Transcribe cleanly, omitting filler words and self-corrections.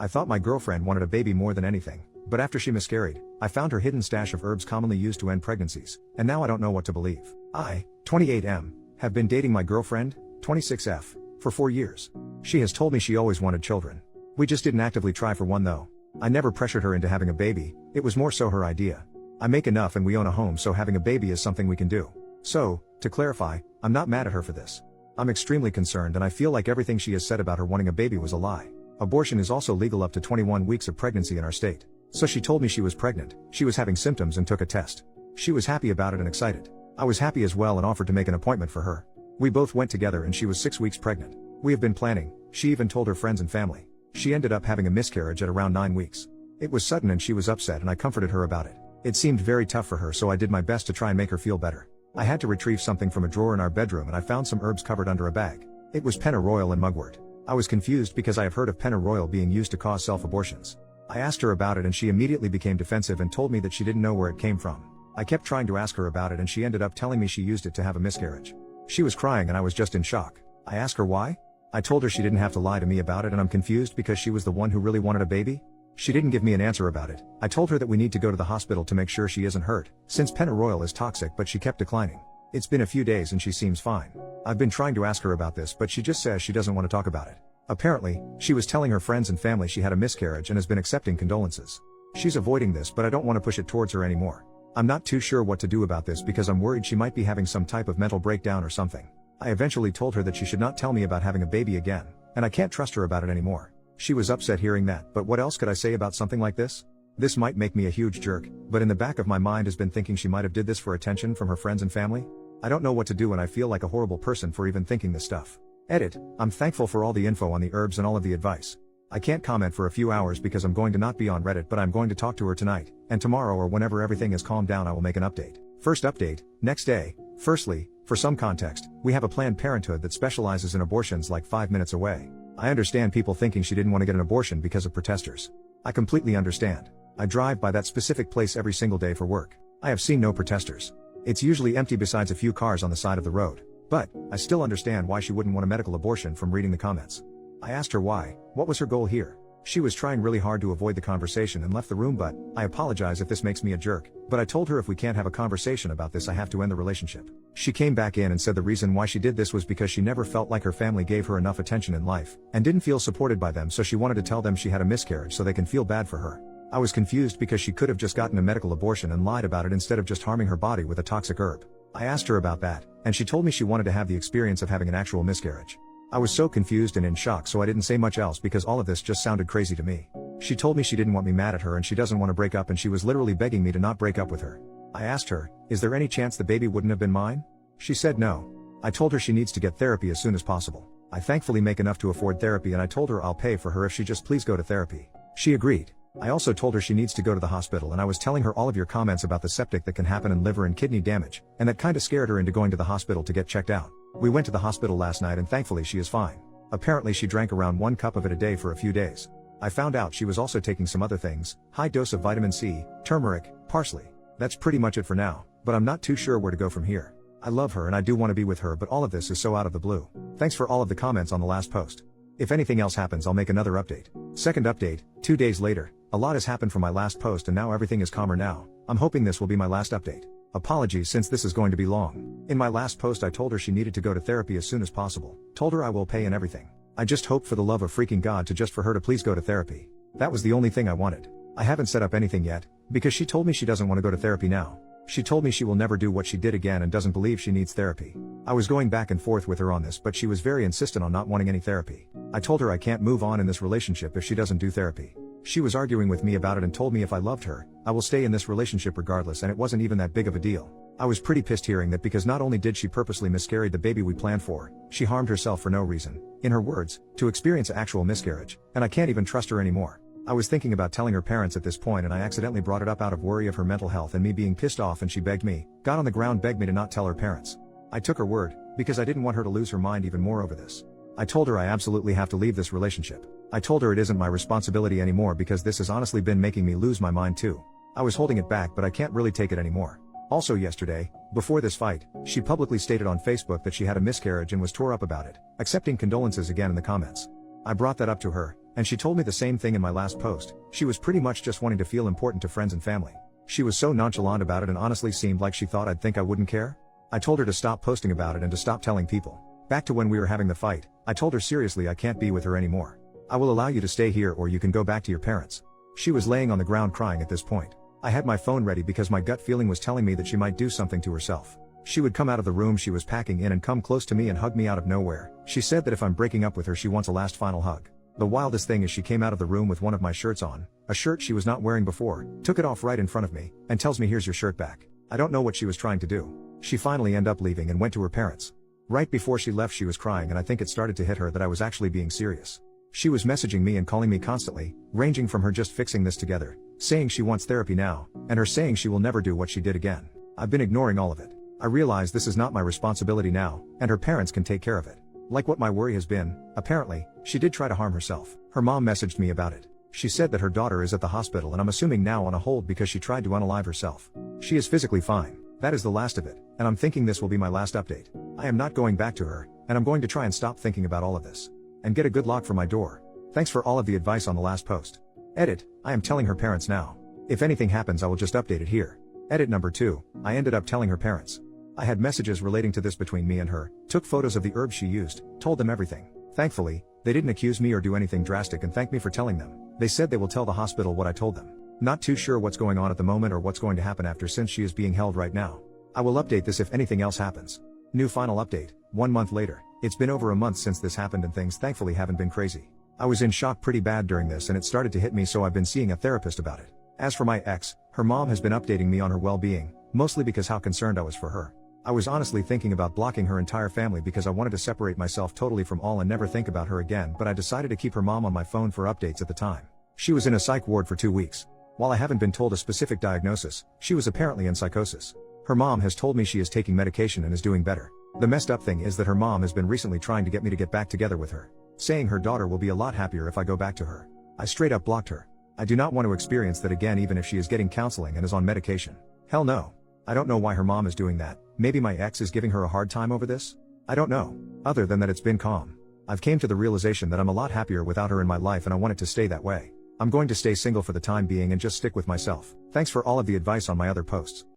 I thought my girlfriend wanted a baby more than anything, but after she miscarried, I found her hidden stash of herbs commonly used to end pregnancies, and now I don't know what to believe. I, 28M, have been dating my girlfriend, 26F, for 4 years. She has told me she always wanted children. We just didn't actively try for one though. I never pressured her into having a baby, it was more so her idea. I make enough and we own a home, so having a baby is something we can do. So, to clarify, I'm not mad at her for this. I'm extremely concerned and I feel like everything she has said about her wanting a baby was a lie. Abortion is also legal up to 21 weeks of pregnancy in our state. So she told me she was pregnant, she was having symptoms and took a test. She was happy about it and excited. I was happy as well and offered to make an appointment for her. We both went together and she was 6 weeks pregnant. We have been planning, she even told her friends and family. She ended up having a miscarriage at around 9 weeks. It was sudden and she was upset and I comforted her about it. It seemed very tough for her, so I did my best to try and make her feel better. I had to retrieve something from a drawer in our bedroom and I found some herbs covered under a bag. It was pennyroyal and mugwort. I was confused because I have heard of pennyroyal being used to cause self-abortions. I asked her about it and she immediately became defensive and told me that she didn't know where it came from. I kept trying to ask her about it and she ended up telling me she used it to have a miscarriage. She was crying and I was just in shock. I asked her why? I told her she didn't have to lie to me about it and I'm confused because she was the one who really wanted a baby? She didn't give me an answer about it. I told her that we need to go to the hospital to make sure she isn't hurt, since pennyroyal is toxic, but she kept declining. It's been a few days and she seems fine. I've been trying to ask her about this but she just says she doesn't want to talk about it. Apparently, she was telling her friends and family she had a miscarriage and has been accepting condolences. She's avoiding this but I don't want to push it towards her anymore. I'm not too sure what to do about this because I'm worried she might be having some type of mental breakdown or something. I eventually told her that she should not tell me about having a baby again, and I can't trust her about it anymore. She was upset hearing that, but what else could I say about something like this? This might make me a huge jerk, but in the back of my mind has been thinking she might have did this for attention from her friends and family. I don't know what to do and I feel like a horrible person for even thinking this stuff. Edit, I'm thankful for all the info on the herbs and all of the advice. I can't comment for a few hours because I'm going to not be on Reddit, but I'm going to talk to her tonight, and tomorrow or whenever everything is calmed down I will make an update. First update, next day. Firstly, for some context, we have a Planned Parenthood that specializes in abortions like 5 minutes away. I understand people thinking she didn't want to get an abortion because of protesters. I completely understand. I drive by that specific place every single day for work. I have seen no protesters. It's usually empty besides a few cars on the side of the road. But, I still understand why she wouldn't want a medical abortion from reading the comments. I asked her why, what was her goal here? She was trying really hard to avoid the conversation and left the room, but I apologize if this makes me a jerk, but I told her if we can't have a conversation about this I have to end the relationship. She came back in and said the reason why she did this was because she never felt like her family gave her enough attention in life, and didn't feel supported by them, so she wanted to tell them she had a miscarriage so they can feel bad for her. I was confused because she could have just gotten a medical abortion and lied about it instead of just harming her body with a toxic herb. I asked her about that, and she told me she wanted to have the experience of having an actual miscarriage. I was so confused and in shock, so I didn't say much else because all of this just sounded crazy to me. She told me she didn't want me mad at her and she doesn't want to break up, and she was literally begging me to not break up with her. I asked her, is there any chance the baby wouldn't have been mine? She said no. I told her she needs to get therapy as soon as possible. I thankfully make enough to afford therapy and I told her I'll pay for her if she just please go to therapy. She agreed. I also told her she needs to go to the hospital, and I was telling her all of your comments about the septic that can happen and liver and kidney damage, and that kinda scared her into going to the hospital to get checked out. We went to the hospital last night and thankfully she is fine. Apparently she drank around 1 cup of it a day for a few days. I found out she was also taking some other things, high dose of vitamin C, turmeric, parsley. That's pretty much it for now, but I'm not too sure where to go from here. I love her and I do want to be with her, but all of this is so out of the blue. Thanks for all of the comments on the last post. If anything else happens I'll make another update. Second update, 2 days later. A lot has happened from my last post and now everything is calmer now. I'm hoping this will be my last update. Apologies since this is going to be long. In my last post I told her she needed to go to therapy as soon as possible. Told her I will pay and everything. I just hope for the love of freaking God for her to please go to therapy. That was the only thing I wanted. I haven't set up anything yet, because she told me she doesn't want to go to therapy now. She told me she will never do what she did again and doesn't believe she needs therapy. I was going back and forth with her on this, but she was very insistent on not wanting any therapy. I told her I can't move on in this relationship if she doesn't do therapy. She was arguing with me about it and told me if I loved her, I will stay in this relationship regardless, and it wasn't even that big of a deal. I was pretty pissed hearing that because not only did she purposely miscarry the baby we planned for, she harmed herself for no reason, in her words, to experience actual miscarriage, and I can't even trust her anymore. I was thinking about telling her parents at this point and I accidentally brought it up out of worry of her mental health and me being pissed off, and she begged me, got on the ground, begged me to not tell her parents. I took her word, because I didn't want her to lose her mind even more over this. I told her I absolutely have to leave this relationship. I told her it isn't my responsibility anymore because this has honestly been making me lose my mind too. I was holding it back, but I can't really take it anymore. Also yesterday, before this fight, she publicly stated on Facebook that she had a miscarriage and was tore up about it, accepting condolences again in the comments. I brought that up to her, and she told me the same thing in my last post. She was pretty much just wanting to feel important to friends and family. She was so nonchalant about it and honestly seemed like she thought I'd think I wouldn't care. I told her to stop posting about it and to stop telling people. Back to when we were having the fight, I told her seriously I can't be with her anymore. I will allow you to stay here or you can go back to your parents. She was laying on the ground crying at this point. I had my phone ready because my gut feeling was telling me that she might do something to herself. She would come out of the room she was packing in and come close to me and hug me out of nowhere. She said that if I'm breaking up with her she wants a last final hug. The wildest thing is she came out of the room with one of my shirts on, a shirt she was not wearing before, took it off right in front of me, and tells me here's your shirt back. I don't know what she was trying to do. She finally ended up leaving and went to her parents. Right before she left she was crying and I think it started to hit her that I was actually being serious. She was messaging me and calling me constantly, ranging from her just fixing this together, saying she wants therapy now, and her saying she will never do what she did again. I've been ignoring all of it. I realize this is not my responsibility now, and her parents can take care of it. Like what my worry has been, apparently, she did try to harm herself. Her mom messaged me about it. She said that her daughter is at the hospital and I'm assuming now on a hold because she tried to unalive herself. She is physically fine. That is the last of it, and I'm thinking this will be my last update. I am not going back to her, and I'm going to try and stop thinking about all of this. And get a good lock for my door. Thanks for all of the advice on the last post. Edit, I am telling her parents now. If anything happens I will just update it here. Edit number 2, I ended up telling her parents. I had messages relating to this between me and her, took photos of the herbs she used, told them everything. Thankfully, they didn't accuse me or do anything drastic and thanked me for telling them. They said they will tell the hospital what I told them. Not too sure what's going on at the moment or what's going to happen after since she is being held right now. I will update this if anything else happens. New final update, 1 month later. It's been over a month since this happened and things thankfully haven't been crazy. I was in shock pretty bad during this and it started to hit me so I've been seeing a therapist about it. As for my ex, her mom has been updating me on her well-being, mostly because how concerned I was for her. I was honestly thinking about blocking her entire family because I wanted to separate myself totally from all and never think about her again, but I decided to keep her mom on my phone for updates at the time. She was in a psych ward for 2 weeks. While I haven't been told a specific diagnosis, she was apparently in psychosis. Her mom has told me she is taking medication and is doing better. The messed up thing is that her mom has been recently trying to get me to get back together with her, saying her daughter will be a lot happier if I go back to her. I straight up blocked her. I do not want to experience that again even if she is getting counseling and is on medication. Hell no. I don't know why her mom is doing that. Maybe my ex is giving her a hard time over this? I don't know. Other than that it's been calm. I've came to the realization that I'm a lot happier without her in my life and I want it to stay that way. I'm going to stay single for the time being and just stick with myself. Thanks for all of the advice on my other posts.